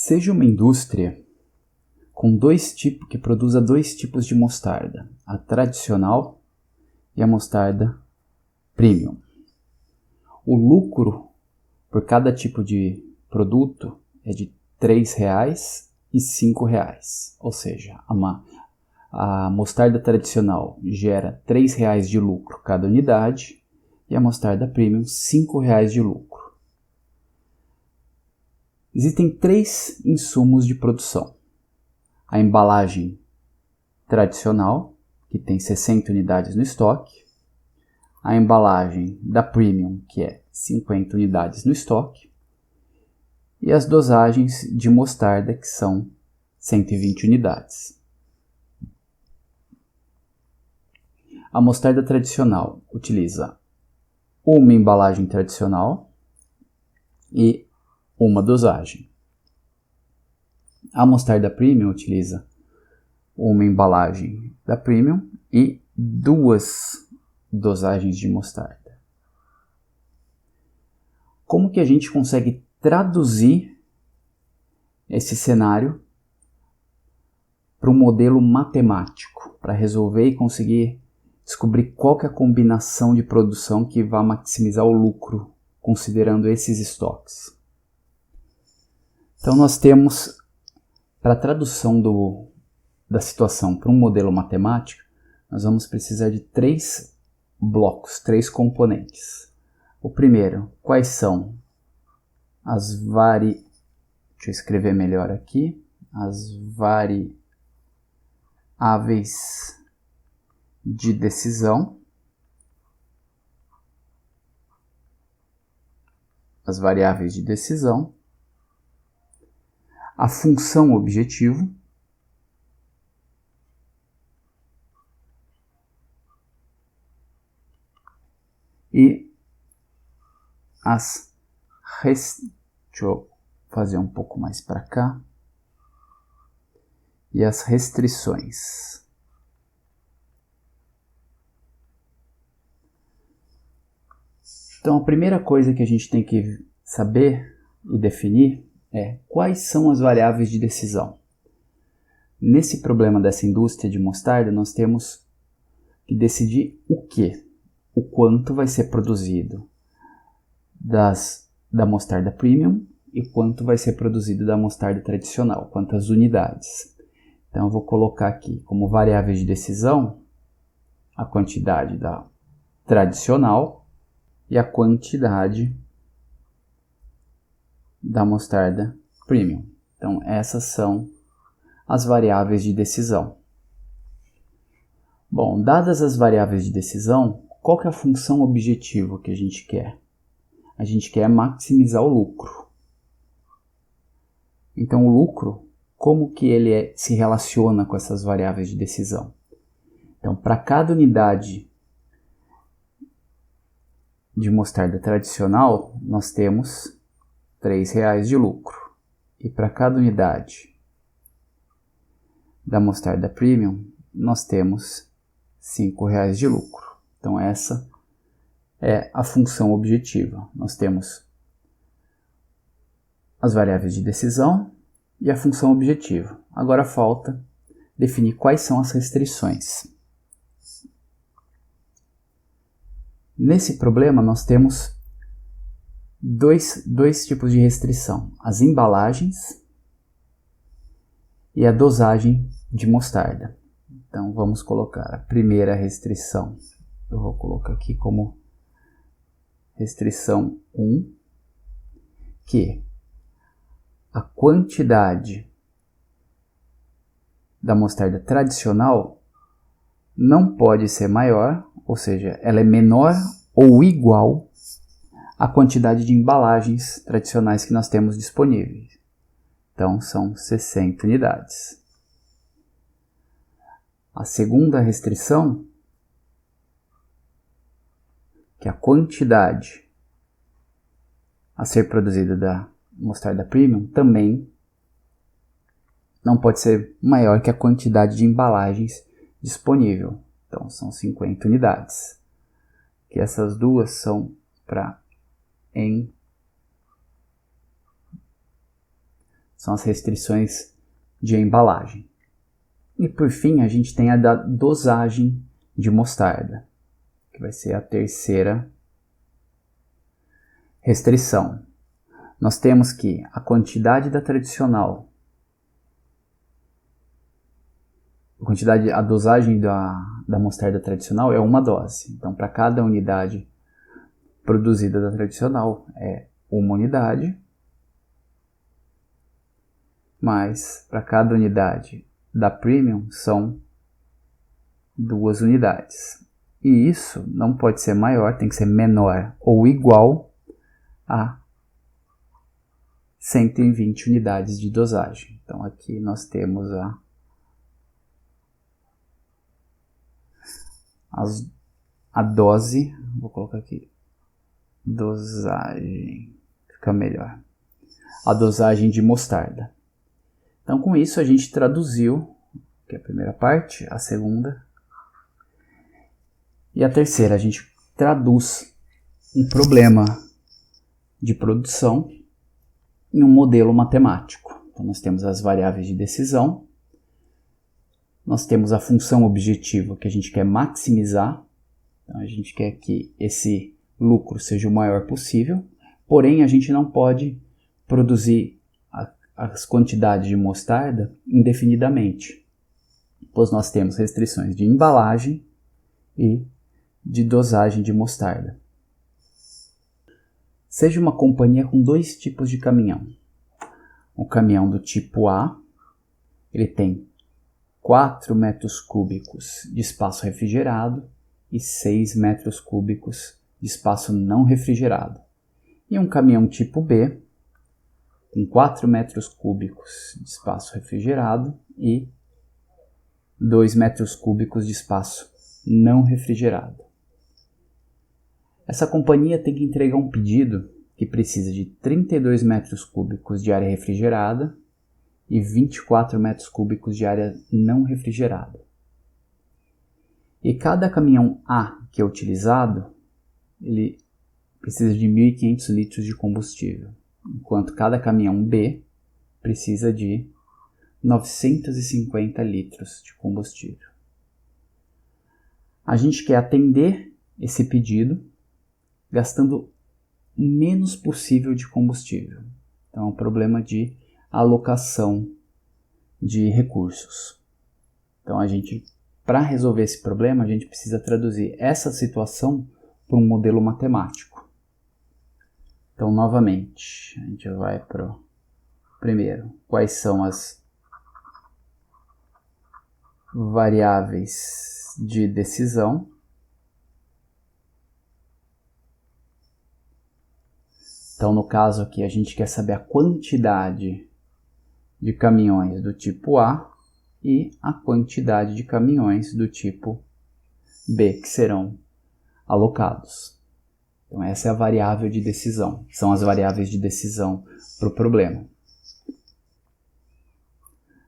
Seja uma indústria que produza dois tipos de mostarda, a tradicional e a mostarda premium. O lucro por cada tipo de produto é de R$ 3,00 e R$ 5,00, ou seja, a mostarda tradicional gera R$ 3,00 de lucro cada unidade e a mostarda premium R$ 5,00 de lucro. Existem três insumos de produção. A embalagem tradicional, que tem 60 unidades no estoque. A embalagem da premium, que é 50 unidades no estoque. E as dosagens de mostarda, que são 120 unidades. A mostarda tradicional utiliza uma embalagem tradicional e uma dosagem. A mostarda premium utiliza uma embalagem da premium e duas dosagens de mostarda. Como que a gente consegue traduzir esse cenário para um modelo matemático, para resolver e conseguir descobrir qual que é a combinação de produção que vai maximizar o lucro, considerando esses estoques? Então nós temos, para a tradução da situação para um modelo matemático, nós vamos precisar de três blocos, três componentes. O primeiro, quais são deixa eu escrever melhor aqui, as variáveis de decisão. As variáveis de decisão. A função objetivo e deixa eu fazer um pouco mais para cá, e as restrições. Então a primeira coisa que a gente tem que saber e definir é quais são as variáveis de decisão. Nesse problema dessa indústria de mostarda, nós temos que decidir o que, o quanto vai ser produzido da mostarda premium e quanto vai ser produzido da mostarda tradicional, quantas unidades. Então eu vou colocar aqui como variáveis de decisão a quantidade da tradicional e a quantidade da mostarda premium. Então essas são as variáveis de decisão. Bom, dadas as variáveis de decisão, qual que é a função objetivo que a gente quer? A gente quer maximizar o lucro. Então o lucro, como que ele se relaciona com essas variáveis de decisão? Então para cada unidade de mostarda tradicional, nós temos R$ 3,00 de lucro. E para cada unidade da mostarda premium, nós temos R$ 5,00 de lucro. Então essa é a função objetiva. Nós temos as variáveis de decisão e a função objetiva. Agora falta definir quais são as restrições. Nesse problema nós temos dois tipos de restrição: as embalagens e a dosagem de mostarda. Então vamos colocar a primeira restrição. Eu vou colocar aqui como restrição 1, que a quantidade da mostarda tradicional não pode ser maior, ou seja, ela é menor ou igual à quantidade de embalagens tradicionais que nós temos disponíveis. Então são 60 unidades. A segunda restrição, que a quantidade a ser produzida da mostarda premium também não pode ser maior que a quantidade de embalagens disponível. Então são 50 unidades. Que essas duas são para São as restrições de embalagem. E por fim, a gente tem a da dosagem de mostarda, que vai ser a terceira restrição. Nós temos que a quantidade da tradicional, a dosagem da mostarda tradicional é 1 dose. Então, para cada unidade produzida da tradicional é 1 unidade, mas para cada unidade da Premium são 2 unidades. E isso não pode ser maior, tem que ser menor ou igual a 120 unidades de dosagem. Então aqui nós temos a dose, vou colocar aqui, dosagem, fica melhor. A dosagem de mostarda. Então com isso a gente traduziu, que é a primeira parte, a segunda e a terceira. A gente traduz um problema de produção em um modelo matemático. Então nós temos as variáveis de decisão, nós temos a função objetiva que a gente quer maximizar, então a gente quer que esse lucro seja o maior possível, porém a gente não pode produzir as quantidades de mostarda indefinidamente, pois nós temos restrições de embalagem e de dosagem de mostarda. Seja uma companhia com 2 tipos de caminhão. O caminhão do tipo A, ele tem 4 metros cúbicos de espaço refrigerado e 6 metros cúbicos de espaço não refrigerado. E um caminhão tipo B, com 4 metros cúbicos de espaço refrigerado e 2 metros cúbicos de espaço não refrigerado. Essa companhia tem que entregar um pedido que precisa de 32 metros cúbicos de área refrigerada e 24 metros cúbicos de área não refrigerada. E cada caminhão A que é utilizado, ele precisa de 1.500 litros de combustível, enquanto cada caminhão B precisa de 950 litros de combustível. A gente quer atender esse pedido gastando o menos possível de combustível. Então é um problema de alocação de recursos. Então para resolver esse problema, a gente precisa traduzir essa situação para um modelo matemático. Então novamente, a gente vai para o primeiro, quais são as variáveis de decisão. Então, no caso aqui, a gente quer saber a quantidade de caminhões do tipo A e a quantidade de caminhões do tipo B que serão alocados. Então, essa é a variável de decisão. São as variáveis de decisão para o problema.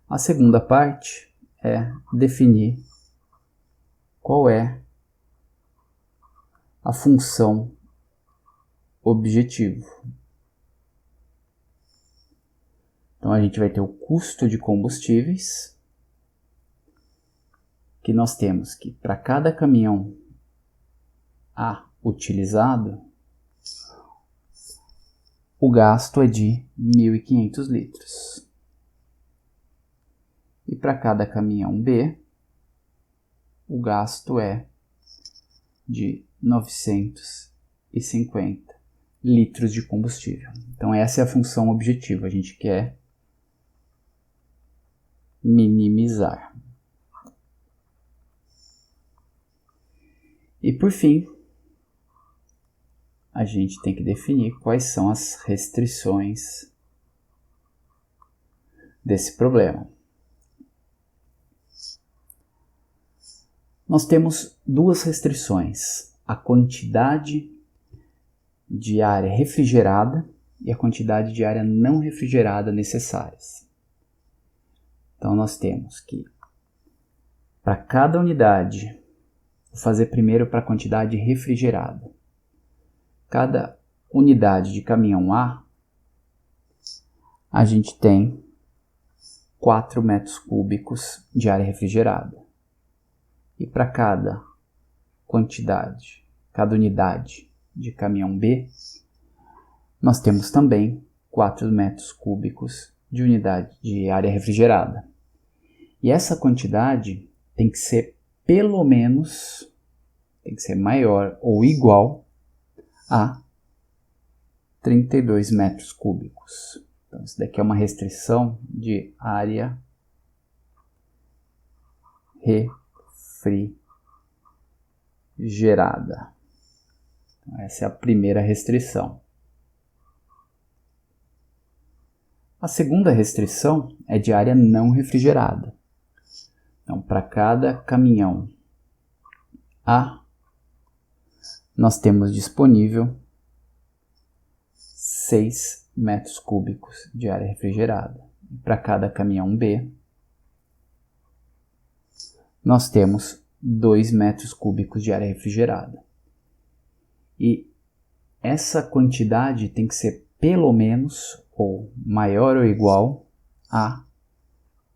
A segunda parte é definir qual é a função objetivo. Então a gente vai ter o custo de combustíveis, que nós temos que para cada caminhão A utilizado, o gasto é de 1.500 litros. E para cada caminhão B, o gasto é de 950 litros de combustível. Então essa é a função objetiva, a gente quer minimizar. E por fim, a gente tem que definir quais são as restrições desse problema. Nós temos 2 restrições: a quantidade de área refrigerada e a quantidade de área não refrigerada necessárias. Então nós temos que, para cada unidade, vou fazer primeiro para a quantidade refrigerada. Cada unidade de caminhão A, a gente tem 4 metros cúbicos de área refrigerada. E para cada unidade de caminhão B, nós temos também 4 metros cúbicos de unidade de área refrigerada. E essa quantidade tem que ser pelo menos, tem que ser maior ou igual a 32 metros cúbicos. Então, isso daqui é uma restrição de área refrigerada. Então, essa é a primeira restrição. A segunda restrição é de área não refrigerada. Então, para cada caminhão A, nós temos disponível 6 metros cúbicos de área refrigerada. Para cada caminhão B, nós temos 2 metros cúbicos de área refrigerada. E essa quantidade tem que ser pelo menos ou maior ou igual a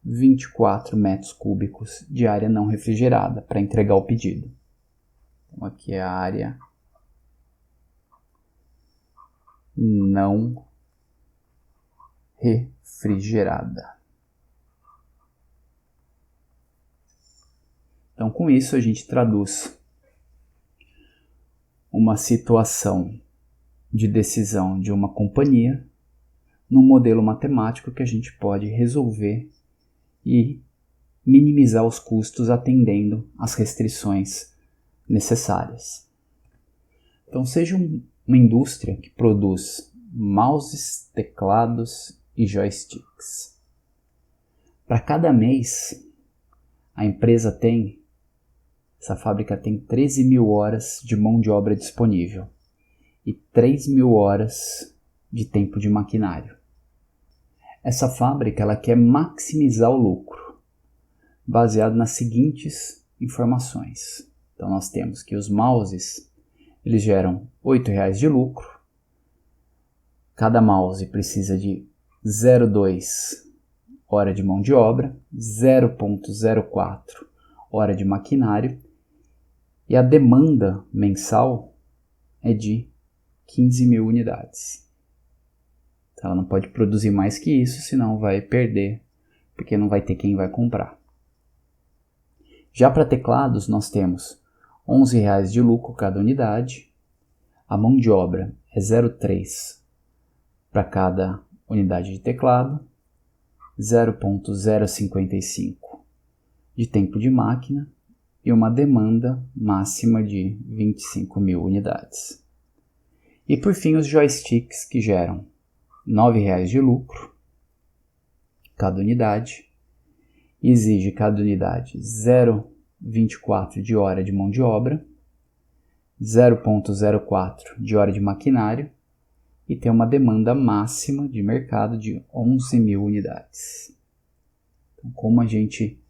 24 metros cúbicos de área não refrigerada para entregar o pedido. Então aqui é a área não refrigerada. Então, com isso, a gente traduz uma situação de decisão de uma companhia num modelo matemático que a gente pode resolver e minimizar os custos atendendo às restrições necessárias. Então, seja uma indústria que produz mouses, teclados e joysticks. Para cada mês, essa fábrica tem 13 mil horas de mão de obra disponível e 3 mil horas de tempo de maquinário. Essa fábrica ela quer maximizar o lucro, baseado nas seguintes informações. Então nós temos que os mouses eles geram R$ 8,00 de lucro. Cada mouse precisa de 0,2 hora de mão de obra, 0,04 hora de maquinário e a demanda mensal é de 15 mil unidades. Então ela não pode produzir mais que isso, senão vai perder, porque não vai ter quem vai comprar. Já para teclados nós temos R$ 11,00 de lucro cada unidade, a mão de obra é 0,3 para cada unidade de teclado, 0,055 de tempo de máquina e uma demanda máxima de 25 mil unidades. E por fim os joysticks que geram R$ 9,00 de lucro cada unidade, exige cada unidade 0,24 de hora de mão de obra, 0,04 de hora de maquinário e tem uma demanda máxima de mercado de 11 mil unidades. Então, como a gente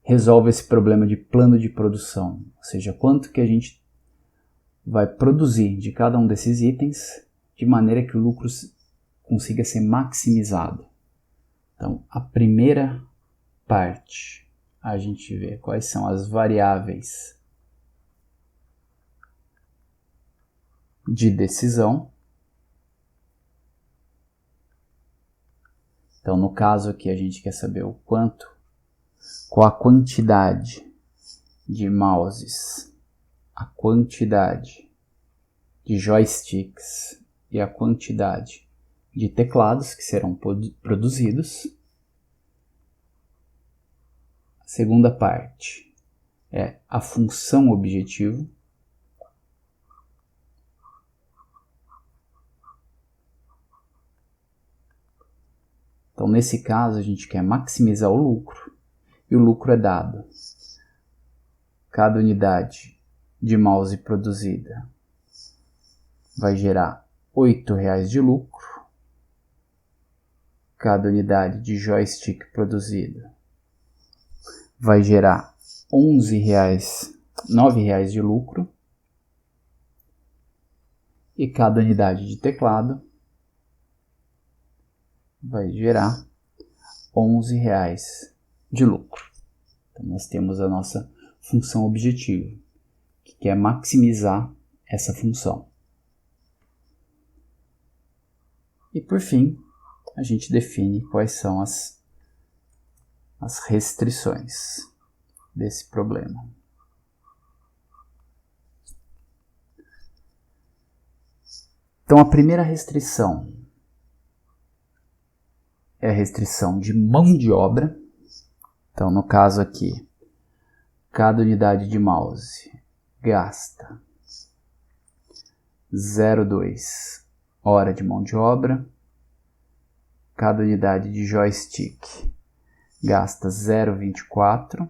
resolve esse problema de plano de produção? Ou seja, quanto que a gente vai produzir de cada um desses itens de maneira que o lucro consiga ser maximizado. Então, a primeira parte, a gente vê quais são as variáveis de decisão. Então, no caso aqui, a gente quer saber qual a quantidade de mouses, a quantidade de joysticks e a quantidade de teclados que serão produzidos. A segunda parte é a função objetivo. Então, nesse caso, a gente quer maximizar o lucro, e o lucro é dado. Cada unidade de mouse produzida vai gerar R$ 8,00 de lucro. Cada unidade de joystick produzida vai gerar R$ 9,00 de lucro. E cada unidade de teclado vai gerar R$11 de lucro. Então nós temos a nossa função objetivo, que é maximizar essa função. E por fim, a gente define quais são as restrições desse problema. Então a primeira restrição é a restrição de mão de obra. Então no caso aqui, cada unidade de mouse gasta 0,2 hora de mão de obra. Cada unidade de joystick gasta 0,24.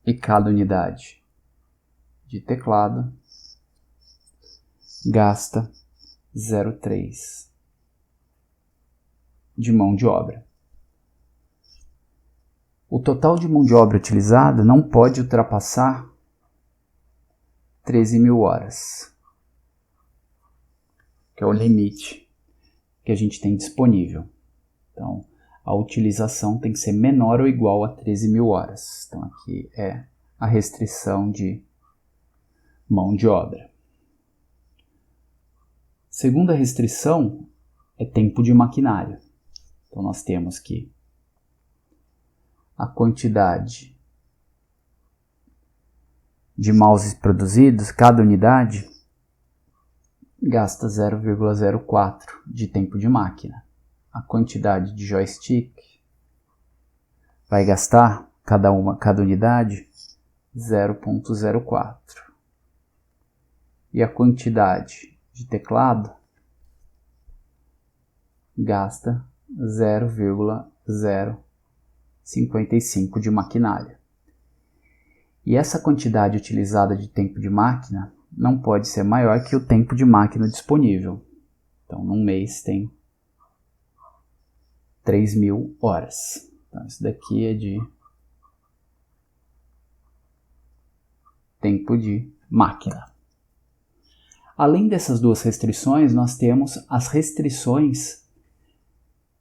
E cada unidade de teclado gasta 0,3 de mão de obra. O total de mão de obra utilizada não pode ultrapassar 13.000 horas, que é o limite que a gente tem disponível. Então, a utilização tem que ser menor ou igual a 13.000 horas. Então, aqui é a restrição de mão de obra. Segunda restrição é tempo de maquinário. Então, nós temos que a quantidade de mouses produzidos, cada unidade, gasta 0,04 de tempo de máquina. A quantidade de joystick vai gastar, cada unidade, 0,04. E a quantidade de teclado gasta 0,055 de maquinário. E essa quantidade utilizada de tempo de máquina não pode ser maior que o tempo de máquina disponível. Então, num mês tem 3.000 horas. Então, isso daqui é de tempo de máquina. Além dessas duas restrições, nós temos as restrições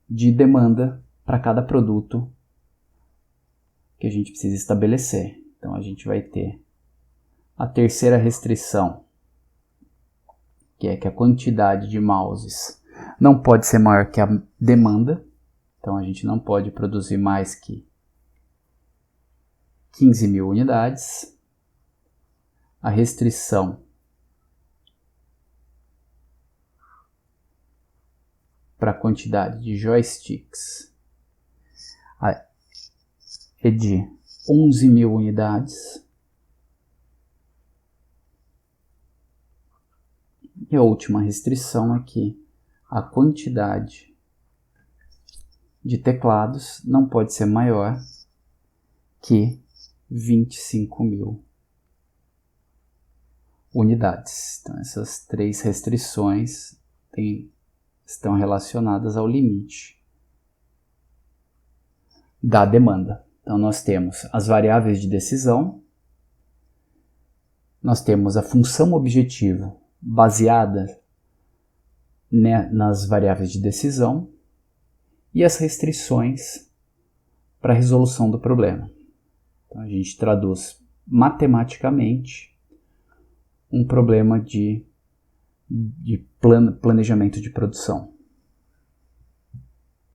de demanda para cada produto que a gente precisa estabelecer. Então, a gente vai ter a terceira restrição, que é que a quantidade de mouses não pode ser maior que a demanda. Então, a gente não pode produzir mais que 15.000 unidades. A restrição para a quantidade de joysticks é de 11.000 unidades. E a última restrição é que a quantidade de teclados não pode ser maior que 25.000 unidades. Então, essas três restrições estão relacionadas ao limite da demanda. Então, nós temos as variáveis de decisão, nós temos a função objetivo baseada nas variáveis de decisão e as restrições para a resolução do problema. Então, a gente traduz matematicamente um problema de planejamento de produção.